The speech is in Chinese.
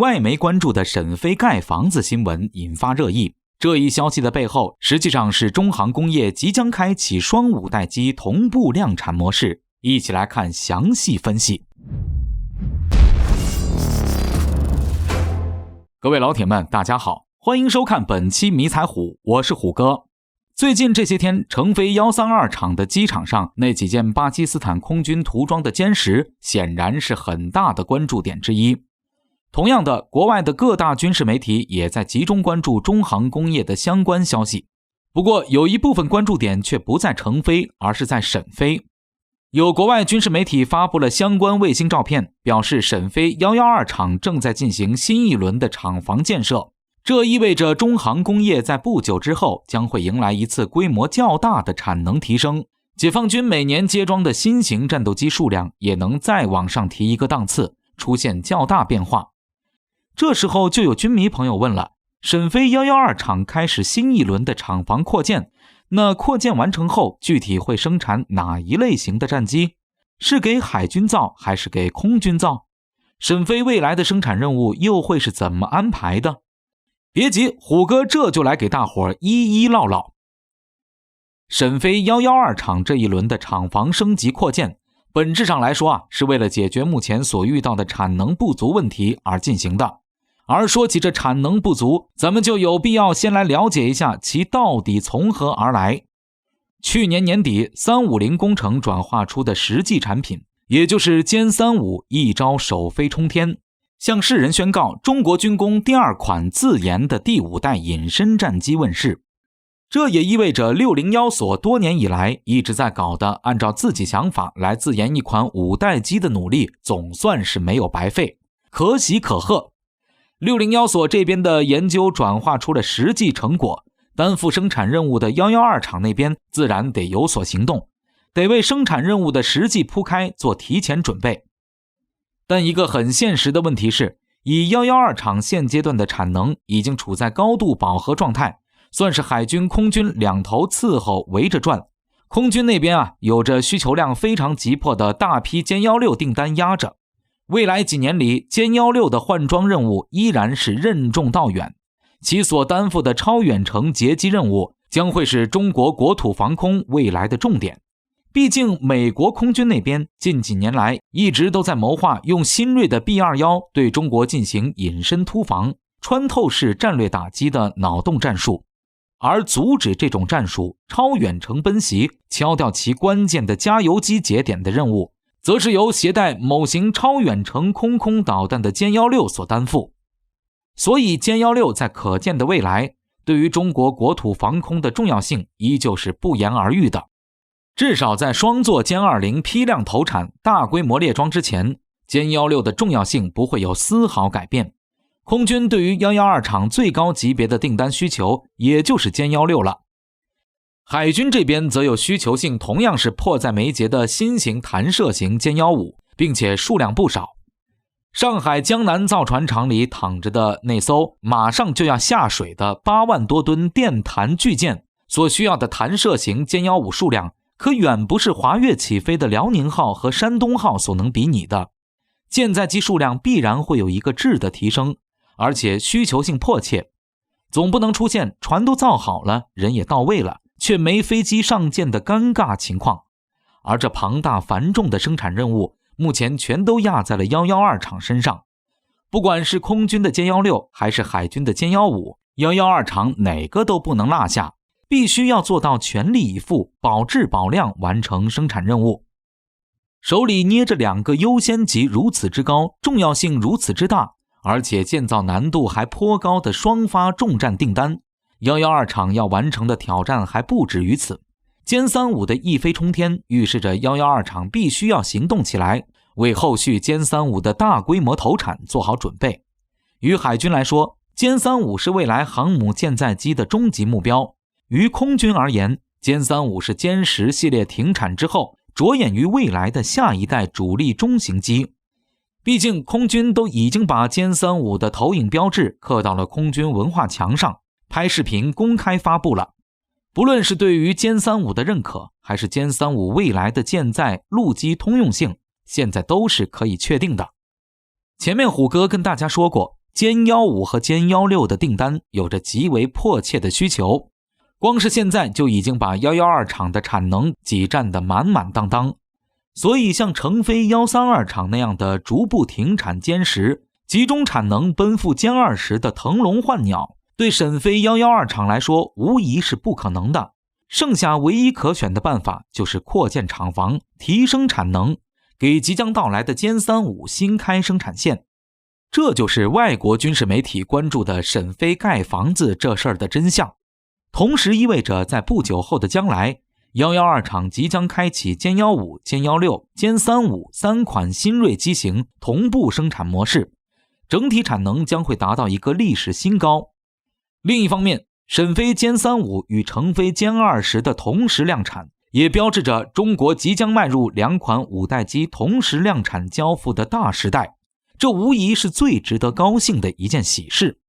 外媒关注的沈飞盖房子新闻引发热议。这一消息的背后，实际上是中航工业即将开启双5代机同步量产模式。一起来看详细分析。各位老铁们，大家好，欢迎收看本期迷彩虎，我是虎哥。最近这些天，成飞132厂的机场上那几件巴基斯坦空军涂装的歼十，显然是很大的关注点之一。同样的，国外的各大军事媒体也在集中关注中航工业的相关消息。不过，有一部分关注点却不在成飞，而是在沈飞。有国外军事媒体发布了相关卫星照片，表示沈飞112厂正在进行新一轮的厂房建设。这意味着中航工业在不久之后将会迎来一次规模较大的产能提升，解放军每年接装的新型战斗机数量也能再往上提一个档次，出现较大变化。这时候就有军迷朋友问了，沈飞112厂开始新一轮的厂房扩建，那扩建完成后具体会生产哪一类型的战机？是给海军造还是给空军造？沈飞未来的生产任务又会是怎么安排的？别急，虎哥这就来给大伙一一唠唠。沈飞112厂这一轮的厂房升级扩建，本质上来说是为了解决目前所遇到的产能不足问题而进行的。而说起这产能不足，咱们就有必要先来了解一下其到底从何而来。去年年底350工程转化出的实际产品，也就是歼35一朝首飞冲天，向世人宣告中国军工第2款自研的第5代隐身战机问世。这也意味着601所多年以来一直在搞的按照自己想法来自研一款5代机的努力总算是没有白费，可喜可贺。601所这边的研究转化出了实际成果，担负生产任务的112厂那边自然得有所行动，得为生产任务的实际铺开做提前准备。但一个很现实的问题是，以112厂现阶段的产能已经处在高度饱和状态，算是海军空军两头伺候围着转。空军那边有着需求量非常急迫的大批歼16订单压着，未来几年里歼16的换装任务依然是任重道远，其所担负的超远程截击任务将会是中国国土防空未来的重点。毕竟美国空军那边近几年来一直都在谋划用新锐的 B-21 对中国进行隐身突防、穿透式战略打击的脑洞战术，而阻止这种战术超远程奔袭、敲掉其关键的加油机节点的任务，则是由携带某型超远程空导弹的歼16所担负。所以歼16在可见的未来对于中国国土防空的重要性依旧是不言而喻的。至少在双座歼20批量投产、大规模列装之前，歼16的重要性不会有丝毫改变。空军对于112厂最高级别的订单需求也就是歼16了。海军这边则有需求性同样是迫在眉睫的新型弹射型歼15，并且数量不少。上海江南造船厂里躺着的那艘马上就要下水的8万多吨电弹巨舰所需要的弹射型歼15数量，可远不是华跃起飞的辽宁号和山东号所能比拟的。舰载机数量必然会有一个质的提升，而且需求性迫切，总不能出现船都造好了，人也到位了，却没飞机上舰的尴尬情况。而这庞大繁重的生产任务目前全都压在了112厂身上，不管是空军的歼16还是海军的歼15 112厂哪个都不能落下，必须要做到全力以赴，保质保量完成生产任务。手里捏着2个优先级如此之高、重要性如此之大，而且建造难度还颇高的双发重战订单，112厂要完成的挑战还不止于此。歼35的一飞冲天预示着112厂必须要行动起来，为后续歼35的大规模投产做好准备。于海军来说，歼35是未来航母舰载机的终极目标；于空军而言，歼35是歼10系列停产之后着眼于未来的下一代主力中型机。毕竟空军都已经把歼35的投影标志刻到了空军文化墙上，拍视频公开发布了。不论是对于歼35的认可，还是歼35未来的舰载陆基通用性，现在都是可以确定的。前面虎哥跟大家说过，歼15和歼16的订单有着极为迫切的需求，光是现在就已经把112厂的产能挤占得满满当当。所以像成飞132厂那样的逐步停产歼10，集中产能奔赴歼20的腾笼换鸟，对沈飞112厂来说无疑是不可能的。剩下唯一可选的办法就是扩建厂房，提升产能，给即将到来的歼35新开生产线。这就是外国军事媒体关注的沈飞盖房子这事儿的真相，同时意味着在不久后的将来，112厂即将开启歼15、歼16、歼353款新锐机型同步生产模式，整体产能将会达到一个历史新高。另一方面，沈飞歼35与成飞歼20的同时量产，也标志着中国即将迈入2款5代机同时量产交付的大时代，这无疑是最值得高兴的一件喜事。